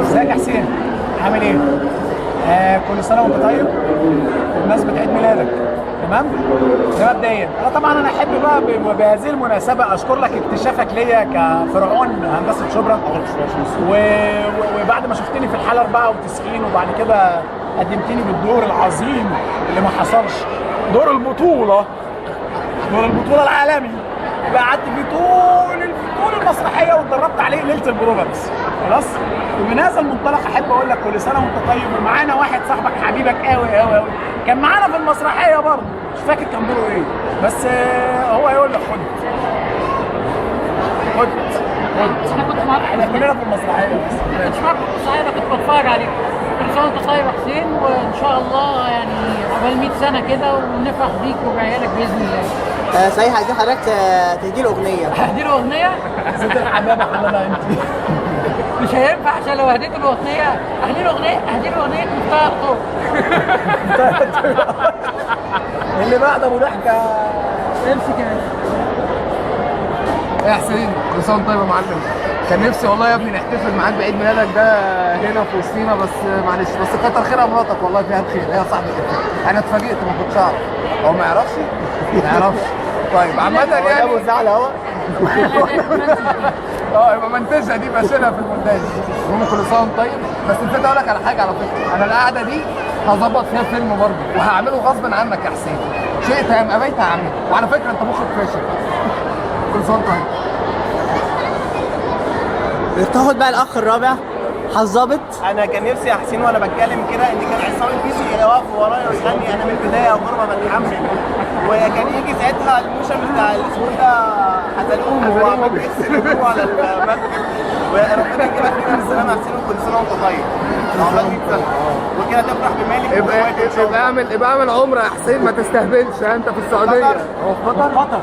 ازيك يا حسين؟ عامل ايه؟ كل سنه وانت طيب بمناسبه عيد ميلادك. تمام؟ ده مبدئيا انا احب بقى بهذه المناسبه اشكر لك اكتشافك ليا كفرعون هندسه شبرا، وبعد ما شفتني في الحاله 94 وبعد كده قدمتني بالدور العظيم اللي ما حصلش، دور البطوله العالمي اللي قعدت فيه طول المسرحيه واتدربت عليه ليله البروفا بس. خلاص؟ ومن هذا المنطلق احب اقول لك كل سنه وانت طيب. ومعانا واحد صاحبك حبيبك قوي كان معانا في المسرحيه برضه، مش فاكر كان دوره ايه، بس هو هيقول لك خد انا كنت معاك، احنا كلنا في المسرحيه بس. كنت معاك في المسرحيه، انا كنت بتفرج عليك. كل سنه وانت طيب يا حسين، وان شاء الله يعني عقبال 100 سنه كده ونفرح بيك وبعيالك باذن الله. صحيح، عايزين حضرتك تهدي له اغنيه. هدي له اغنيه؟ ست الحبابه حلالها انت. مش هينفع، عشان لو هديت له اغنيه هدي له اغنيه مفتاح الطرق. اللي بعد ابو ضحكه امسك يا يا حسين، كل سنه وانت طيب يا معلم. كان نفسي والله يا ابني نحتفل معاك بعيد ميلادك ده هنا في وسطينا، بس معلش. بس كتر خيرها مراتك والله، فيها الخير، هي صاحبتي. انا اتفاجئت، ما كنتش اعرف. هو ما يعرفش؟ ما يعرفش. طيب عامة يعني ابو زعل اهو. يبقى منتجها دي بشيلها في المونتاج. المهم كل سنه وانت طيب. بس نسيت اقول لك على حاجه، على فكره انا القعده دي هظبط فيها فيلم برضه وهعمله غصب عنك يا حسين. شئت ام ابيت هعمله. وعلى فكره انت مخرج فاشل. كل سنه وانت طيب. تاخد بقى الاخ الرابع حظابط. انا كان نفسي يا حسين وانا بتكلم كده ان كان عصام الفيسي يقف ورايا ويغني انا من البدايه وغربه بتحمل، وكان يجي ساعتها الموشن بتاع الاسبوع ده حزلوم وعمل اكس ريفيو على المركب. وربنا يكرمك كده بالسلامه يا حسين، وكل سنه وانت طيب. عقبال 100 سنه وكده تفرح بمالك. ابقى اعمل عمره يا حسين، ما تستهبلش. انت في السعوديه. هو في قطر.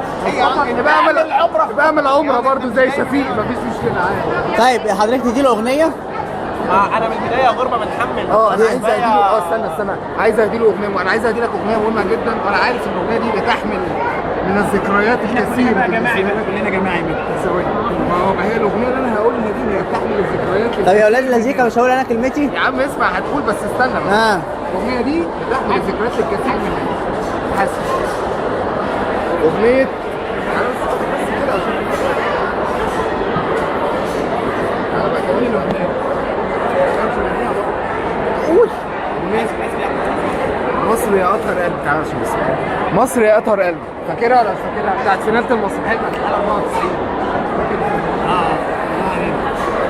ابقى اعمل عمره برضه زي شفيق، مفيش مشكله عادي. طيب حضرتك تدي له اغنيه. انا من البدايه غربه بنحمل. انا عايز اهديله استنى عايز اهديله اغنيه. انا عايز اهدي لك اغنيه مهمه جدا، وانا عارف ان الاغنيه دي بتحمل من الذكريات الكثير. كلنا جماعي ما هو هي الاغنيه اللي انا هقولها دي هي بتحمل الذكريات. طب يا اولاد اللذيذه، مش هقول انا كلمتي. يا عم اسمع، هتقول بس استنى بقى. الاغنيه دي بتحمل الذكريات الكثير منها. حسن اغنيه مصر يا اطهر قلب. تعالى شوف اسمها مصر يا اطهر قلب. فاكرها ولا مش فاكرها؟ بتاعت فينالة المسرحيه بتاعت الحلقه 94.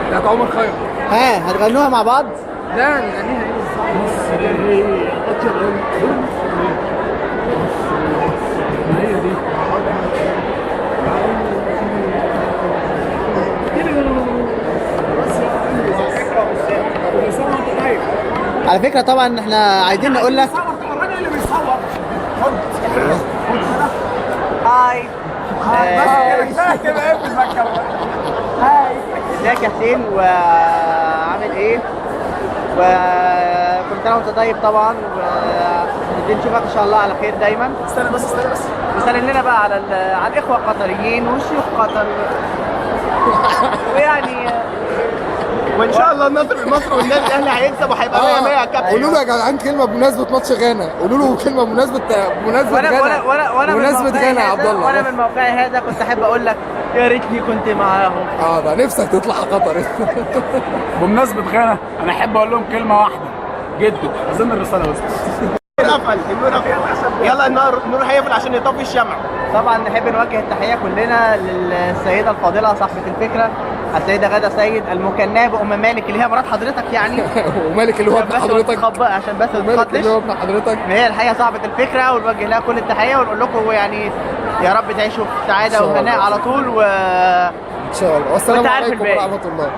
بتاعت عمر خيرت. هتغنوها مع بعض؟ لا نغنيها ايه بالظبط؟ مصر يا اطهر قلب. هي دي. على فكره طبعا احنا عايزين نقول لك الراجل اللي بيصور هاي بس كده ايه في المكتب. هاي ازيك يا حسين وعامل ايه؟ وكل سنه وانت طيب طبعا، ونشوفك ان شاء الله على خير دايما. استنى بس وسلم لنا بقى على الاخوه القطريين وشيوخ قطر. ويعني وان شاء الله النصر لمصر والنادي الاهلي هيكسب وهيبقى 100 100 يا كابتن. قولوا له يا جدعان كلمه بمناسبه ماتش غانا. قولوا له كلمه بمناسبه غانا. بمناسبه غانا يا عبد الله. وانا من موقعي هذا كنت احب اقول لك يا ريتني كنت معاهم. ده نفسك تطلع قطر. بمناسبه غانا انا احب اقول لهم كلمه واحده جدا، اظن الرساله وصلت. النور قفل. يلا النور هيقفل عشان يطفي الشمع. طبعا نحب نوجه التحيه كلنا للسيده الفاضله صاحبه الفكره السيده غاده سيد المكناه بام مالك اللي هي مرات حضرتك يعني. ومالك اللي هو ابن حضرتك. عشان بس مالك اللي هو ابن حضرتك. هي الحقيقه صاحبه الفكره، ونوجه لها كل التحيه ونقول لكم يعني يا رب تعيشوا في سعاده وهناء على طول. ان شاء الله. والسلام عليكم ورحمه الله.